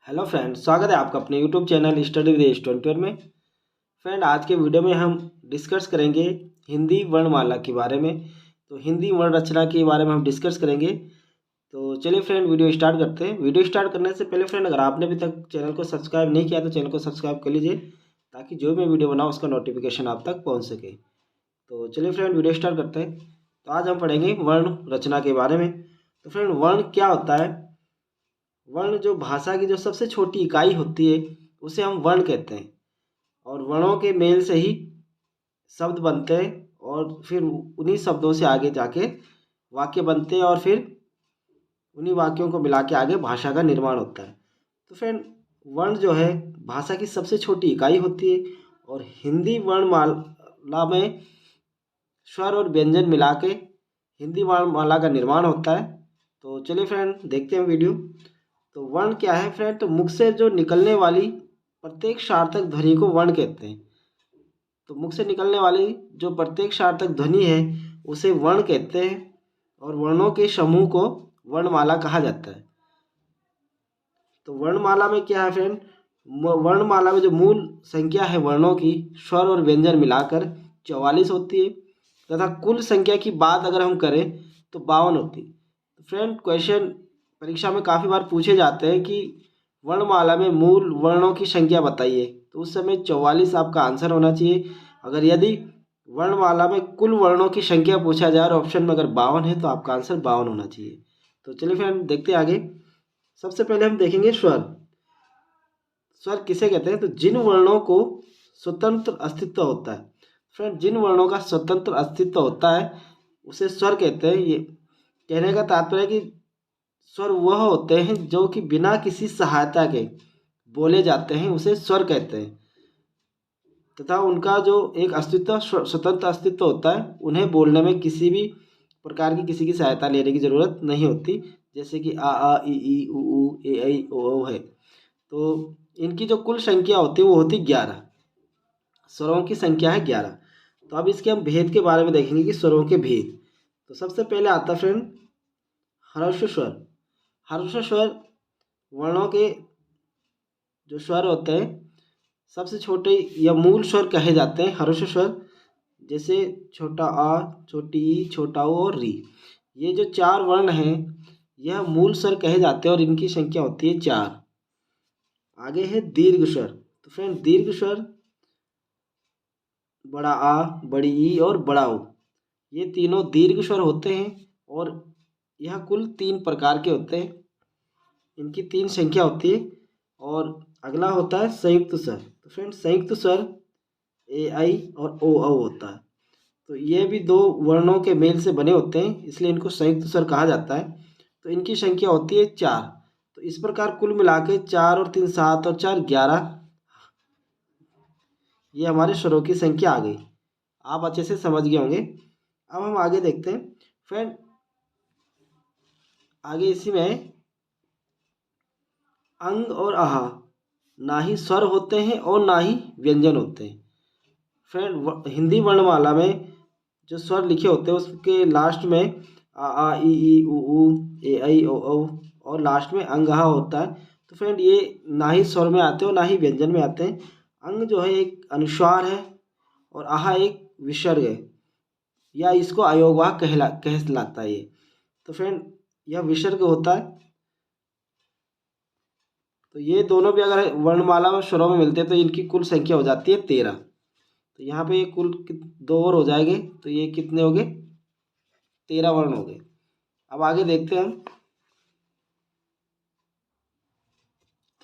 Hello friend, स्वागत है आपका अपने YouTube channel study with student में। फ्रेंड, आज के वीडियो में हम डिस्कस करेंगे हिंदी वर्णमाला के बारे में। तो हिंदी वर्ण रचना के बारे में हम डिस्कस करेंगे। तो चलिए फ्रेंड, वीडियो स्टार्ट करते हैं। वीडियो स्टार्ट करने से पहले फ्रेंड, अगर आपने अभी तक चैनल को सब्सक्राइब नहीं किया तो चैनल को सब्सक्राइब कर लीजिए, ताकि जो मैं वीडियो बनाऊँ उसका नोटिफिकेशन आप तक पहुँच सके। तो चलिए फ्रेंड, वीडियो स्टार्ट करते हैं। तो आज हम पढ़ेंगे वर्ण रचना के बारे में। तो फ्रेंड, वर्ण क्या होता है? वर्ण जो भाषा की जो सबसे छोटी इकाई होती है उसे हम वर्ण कहते हैं। और वर्णों के मेल से ही शब्द बनते हैं, और फिर उन्हीं शब्दों से आगे जाके वाक्य बनते हैं, और फिर उन्हीं वाक्यों को मिला के आगे भाषा का निर्माण होता है। तो फ्रेंड, वर्ण जो है भाषा की सबसे छोटी इकाई होती है, और हिंदी वर्णमाला में स्वर और व्यंजन मिला के हिंदी वर्णमाला का निर्माण होता है। तो चलिए फ्रेंड, देखते हैं वीडियो। तो वर्ण क्या है फ्रेंड? तो मुख से जो निकलने वाली प्रत्येक सार्थक ध्वनि को वर्ण कहते हैं। तो मुख से निकलने वाली जो प्रत्येक सार्थक ध्वनि है उसे वर्ण कहते हैं, और वर्णों के समूह को वर्णमाला कहा जाता है। तो वर्णमाला में क्या है फ्रेंड? वर्णमाला में जो मूल संख्या है वर्णों की, स्वर और व्यंजन मिलाकर 44 होती है, तथा कुल संख्या की बात अगर हम करें तो 52 होती है। तो फ्रेंड, क्वेश्चन परीक्षा में काफ़ी बार पूछे जाते हैं कि वर्णमाला में मूल वर्णों की संख्या बताइए, तो उस समय 44 आपका आंसर होना चाहिए। अगर यदि वर्णमाला में कुल वर्णों की संख्या पूछा जाए और ऑप्शन में अगर 52 है तो आपका आंसर 52 होना चाहिए। तो चलिए फ्रेंड, देखते हैं आगे। सबसे पहले हम देखेंगे स्वर। स्वर किसे कहते हैं? तो जिन वर्णों को स्वतंत्र अस्तित्व होता है। फ्रेंड, जिन वर्णों का स्वतंत्र अस्तित्व होता है उसे स्वर कहते हैं। ये कहने का तात्पर्य है कि स्वर वह होते हैं जो कि बिना किसी सहायता के बोले जाते हैं, उसे स्वर कहते हैं। तथा उनका जो एक अस्तित्व, स्वतंत्र अस्तित्व होता है, उन्हें बोलने में किसी भी प्रकार की किसी की सहायता लेने की ज़रूरत नहीं होती। जैसे कि आ ई उ ए ऐ ओ है। तो इनकी जो कुल संख्या होती है वो होती 11। स्वरों की संख्या है 11। तो अब इसके हम भेद के बारे में देखेंगे कि स्वरों के भेद। तो सबसे पहले आता है फ्रेंड ह्रस्व स्वर। ह्रस्व स्वर वर्णों के जो स्वर होते हैं सबसे छोटे या मूल स्वर कहे जाते हैं ह्रस्व स्वर। जैसे छोटा आ, छोटी ई, छोटा ओ और री। ये जो 4 वर्ण हैं यह मूल स्वर कहे जाते हैं, और इनकी संख्या होती है 4। आगे है दीर्घ स्वर। तो फ्रेंड, दीर्घ स्वर बड़ा आ, बड़ी ई और बड़ा ओ, ये तीनों दीर्घ स्वर होते हैं, और यह कुल 3 प्रकार के होते हैं। इनकी 3 संख्या होती है। और अगला होता है संयुक्त स्वर। तो फ्रेंड, संयुक्त स्वर ए आई और ओ औ होता है। तो ये भी 2 वर्णों के मेल से बने होते हैं, इसलिए इनको संयुक्त स्वर कहा जाता है। तो इनकी संख्या होती है 4। तो इस प्रकार कुल मिला के 4 और 3 7 और 4 11, ये हमारे स्वरों की संख्या आ गई। आप अच्छे से समझ गए होंगे। अब हम आगे देखते हैं फ्रेंड। आगे इसी में अंग और आहा ना ही स्वर होते हैं और ना ही व्यंजन होते हैं। फ्रेंड, हिंदी वर्णमाला में जो स्वर लिखे होते हैं उसके लास्ट में आ ई उ ए ऐ ओ औ, और लास्ट में अंग आहा होता है। तो फ्रेंड, ये ना ही स्वर में आते हैं और ना ही व्यंजन में आते हैं। अंग जो है एक अनुस्वार है, और आहा एक विसर्ग है, या इसको अयोगवाह कहलाता है ये। तो फ्रेंड, यह विसर्ग होता है। तो ये दोनों भी अगर वर्णमाला में स्वरों में मिलते हैं तो इनकी कुल संख्या हो जाती है 13। तो यहाँ पे ये कुल 2 और हो जाएंगे, तो ये कितने हो गए? 13 वर्ण हो गए। अब आगे देखते हैं हम।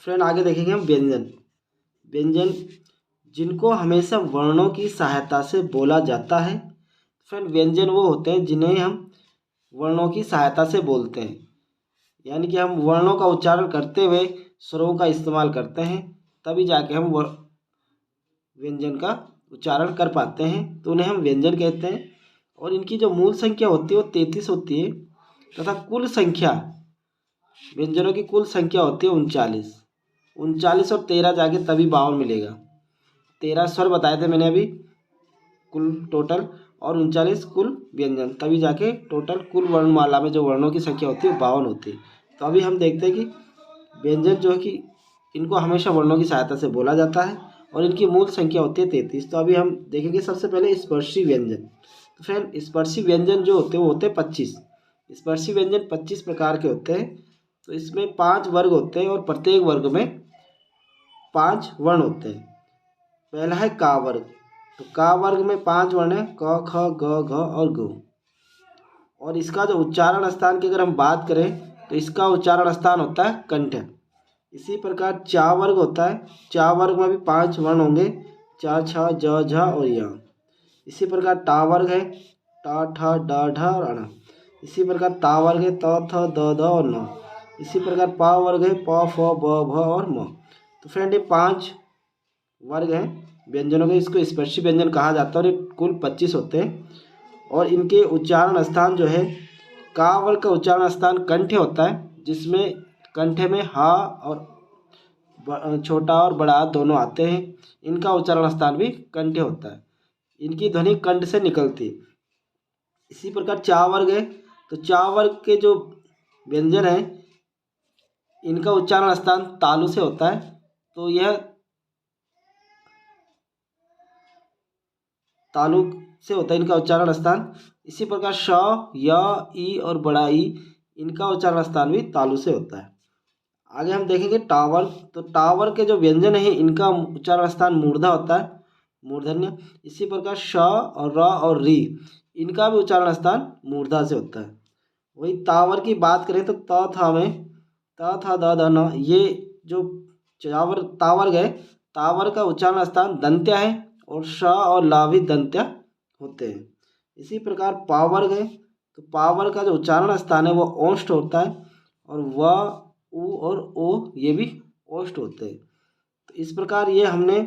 फ्रेंड, आगे देखेंगे हम व्यंजन। व्यंजन जिनको हमेशा वर्णों की सहायता से बोला जाता है। फ्रेंड, व्यंजन वो होते हैं जिन्हें हम वर्णों की सहायता से बोलते हैं, यानी कि हम वर्णों का उच्चारण करते हुए स्वरों का इस्तेमाल करते हैं, तभी जाके हम व्यंजन का उच्चारण कर पाते हैं। तो उन्हें हम व्यंजन कहते हैं। और इनकी जो मूल संख्या होती है वो 33 होती है, तथा कुल संख्या, व्यंजनों की कुल संख्या होती है 39। 39 और 13 जाके तभी 52 मिलेगा। 13 स्वर बताए थे मैंने अभी कुल टोटल, और 39 कुल व्यंजन, तभी जाके टोटल कुल वर्णमाला में जो वर्णों की संख्या होती है वो 52 होती है। तो अभी हम देखते हैं कि व्यंजन जो है कि इनको हमेशा वर्णों की सहायता से बोला जाता है और इनकी मूल संख्या होती है 33। तो अभी हम देखेंगे सबसे पहले स्पर्शी व्यंजन। तो फ्रेंड स्पर्शी व्यंजन जो होते हैं वो होते हैं 25। स्पर्शी व्यंजन 25 प्रकार के होते हैं। तो इसमें 5 वर्ग होते हैं और प्रत्येक वर्ग में 5 वर्ण होते हैं। पहला है का वर्ग। तो का वर्ग में 5 वर्ण है, क ख ग घ और ग। और इसका जो उच्चारण स्थान की अगर हम बात करें तो इसका उच्चारण स्थान होता है कंठ। इसी प्रकार चा वर्ग होता है। चा वर्ग में भी 5 वर्ण होंगे, च छ ज झ और य। इसी प्रकार टा वर्ग है, ट ठ ड ढ और अण। इसी प्रकार ता वर्ग है, त थ द ध और न। इसी प्रकार पा वर्ग है, प फ ब भ और म। तो फ्रेंड ये 5 वर्ग हैं व्यंजनों के, इसको स्पर्शी व्यंजन कहा जाता है और ये कुल 25 होते हैं। और इनके उच्चारण स्थान जो है, का वर्ग का उच्चारण स्थान कंठे होता है, जिसमें कंठे में हा और छोटा और बड़ा दोनों आते हैं। इनका उच्चारण स्थान भी कंठे होता है, इनकी ध्वनि कंठ से निकलती है। इसी प्रकार चा वर्ग है। तो चा वर्ग के जो व्यंजन है इनका उच्चारण स्थान तालु से होता है। तो यह तालु से होता है इनका उच्चारण स्थान। इसी प्रकार श, य, ई और बड़ा ई, इनका उच्चारण स्थान भी तालु से होता है। आगे हम देखेंगे टावर। तो टावर के जो व्यंजन है इनका उच्चारण स्थान मूर्धा होता है, मूर्धन्य। इसी प्रकार श और र और री, इनका भी उच्चारण स्थान मूर्धा से होता है। वही तावर की बात करें तो त था में त था द ध न, ये जो चावर तावर्ग है, तावर का उच्चारण स्थान दंत्या है और श और ला भी दंत्या होते हैं। इसी प्रकार पावर्ग है। तो पावर का जो उच्चारण स्थान है वो ओष्ठ होता है और व, उ और ओ ये भी ओष्ठ होते हैं। तो इस प्रकार ये हमने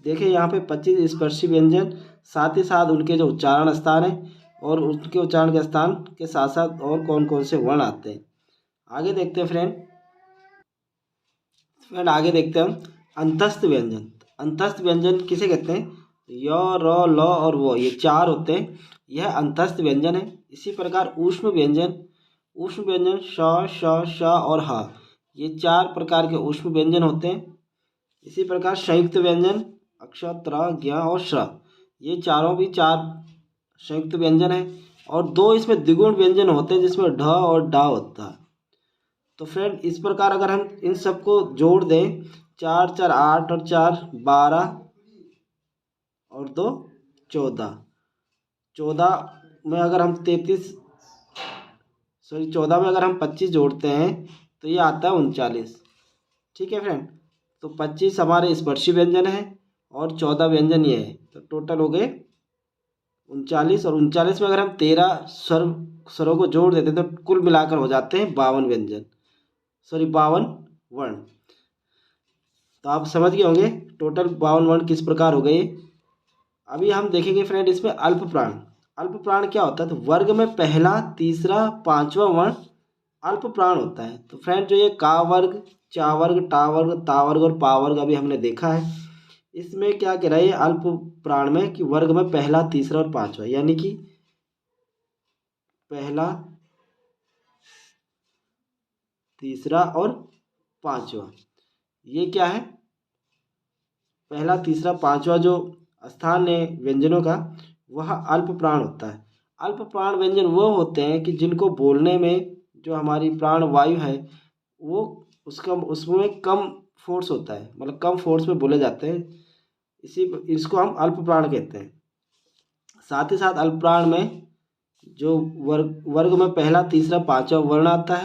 देखे यहाँ पे 25 स्पर्शी व्यंजन, साथ ही साथ उनके जो उच्चारण स्थान है और उनके उच्चारण के स्थान के साथ साथ और कौन कौन से वर्ण आते हैं। आगे देखते हैं फ्रेंड आगे देखते हैं हम अंतस्थ व्यंजन। अंतस्थ व्यंजन किसे कहते हैं? य, र, ल और व, ये 4 होते हैं, यह अंतस्थ व्यंजन है। इसी प्रकार ऊष्म व्यंजन, ऊष्म व्यंजन श, श, श और ह, ये 4 प्रकार के ऊष्म व्यंजन होते हैं। इसी प्रकार संयुक्त व्यंजन अक्ष, त्र, ज्ञ और श्र, ये चारों भी 4 संयुक्त व्यंजन है। और 2 इसमें द्विगुण व्यंजन होते हैं जिसमें ढ और डा होता है। तो फ्रेंड इस प्रकार अगर हम इन सबको जोड़ दें, 4 4 8 और 4 12 और 2 14, 14 में अगर हम 14 में अगर हम 25 जोड़ते हैं तो ये आता है 39। ठीक है फ्रेंड, तो 25 हमारे स्पर्शी व्यंजन है और 14 व्यंजन ये है, तो टोटल हो गए 39। और 39 में अगर हम 13 स्वरों को जोड़ देते तो कुल मिलाकर हो जाते हैं 52 व्यंजन, 52 वर्ण। तो आप समझ गए होंगे टोटल 52 वर्ण किस प्रकार हो गए। अभी हम देखेंगे फ्रेंड इसमें अल्प प्राण। अल्प प्राण क्या होता है? तो वर्ग में पहला, तीसरा, पांचवा वर्ण अल्प प्राण होता है। तो फ्रेंड जो ये का वर्ग, चा वर्ग, टा वर्ग, ता वर्ग और पा वर्ग अभी हमने देखा है, इसमें क्या कह रहा है अल्प प्राण में कि वर्ग में पहला, तीसरा और पांचवा, यानी कि पहला, तीसरा और पांचवा, ये क्या है? पहला, तीसरा, पांचवा जो स्थान है व्यंजनों का वह अल्प प्राण होता है। अल्प प्राण व्यंजन वो होते हैं कि जिनको बोलने में जो हमारी प्राण वायु है वो उसमें कम फोर्स होता है, मतलब कम फोर्स में बोले जाते हैं, इसको हम अल्प प्राण कहते हैं। साथ ही साथ अल्प प्राण में जो वर्ग में पहला, तीसरा, पांचवा वर्ग आता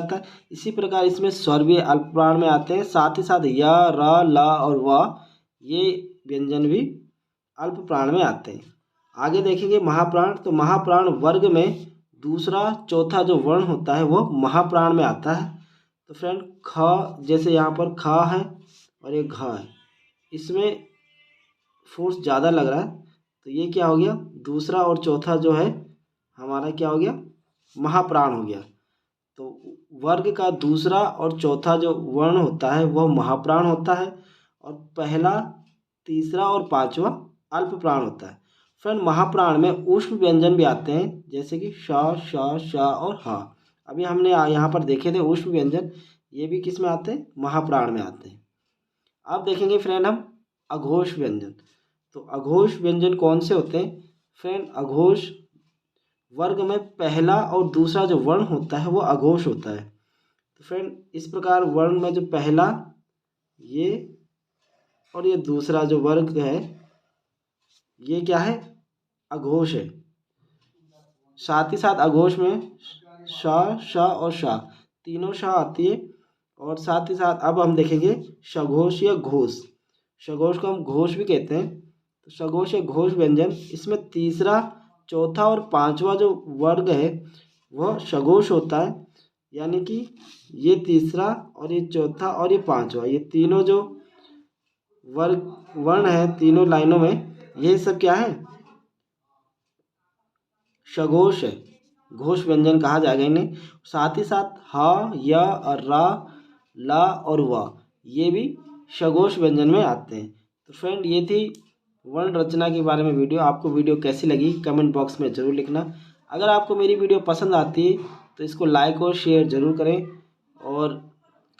है। इसी प्रकार इसमें स्वर भी अल्प प्राण में आते हैं। साथ ही साथ य, र, ल और व, ये व्यंजन भी अल्प प्राण में आते हैं। आगे देखेंगे महाप्राण। तो महाप्राण वर्ग में दूसरा, चौथा जो वर्ण होता है वो महाप्राण में आता है। तो फ्रेंड ख, जैसे यहाँ पर ख है और ये घ है, इसमें फोर्स ज़्यादा लग रहा है, तो ये क्या हो गया? दूसरा और चौथा जो है हमारा क्या हो गया? महाप्राण हो गया। तो वर्ग का दूसरा और चौथा जो वर्ण होता है वह महाप्राण होता है और पहला, तीसरा और पांचवा अल्प प्राण होता है। फ्रेंड महाप्राण में ऊष्म व्यंजन भी आते हैं, जैसे कि श, श, श और ह। अभी हमने यहाँ पर देखे थे ऊष्म व्यंजन, ये भी किस में आते हैं? महाप्राण में आते हैं। अब देखेंगे फ्रेंड हम अघोष व्यंजन। तो अघोष व्यंजन कौन से होते हैं फ्रेंड? अघोष वर्ग में पहला और दूसरा जो वर्ण होता है वो अघोष होता है। तो फ्रेंड इस प्रकार वर्ण में जो पहला ये और ये दूसरा जो वर्ग है ये क्या है? अघोष है। साथ ही साथ अघोष में श, श और शा तीनों श आती है। और साथ ही साथ अब हम देखेंगे सघोष या घोष। सघोष को हम घोष भी कहते हैं। तो सघोष या घोष व्यंजन, इसमें तीसरा, चौथा और पांचवा जो वर्ग है वह सघोष होता है। यानी कि ये तीसरा और ये चौथा और ये पांचवा, ये तीनों जो वर्ण है तीनों लाइनों में, ये सब क्या है? सघोष है। घोष व्यंजन कहा जाएगा इन्हें। साथ ही साथ ह, य और रा, ला और वा ये भी सघोष व्यंजन में आते हैं। तो फ्रेंड ये थी वर्ण रचना के बारे में वीडियो। आपको वीडियो कैसी लगी कमेंट बॉक्स में ज़रूर लिखना। अगर आपको मेरी वीडियो पसंद आती है तो इसको लाइक और शेयर ज़रूर करें और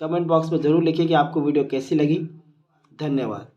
कमेंट बॉक्स में ज़रूर लिखिए कि आपको वीडियो कैसी लगी। धन्यवाद।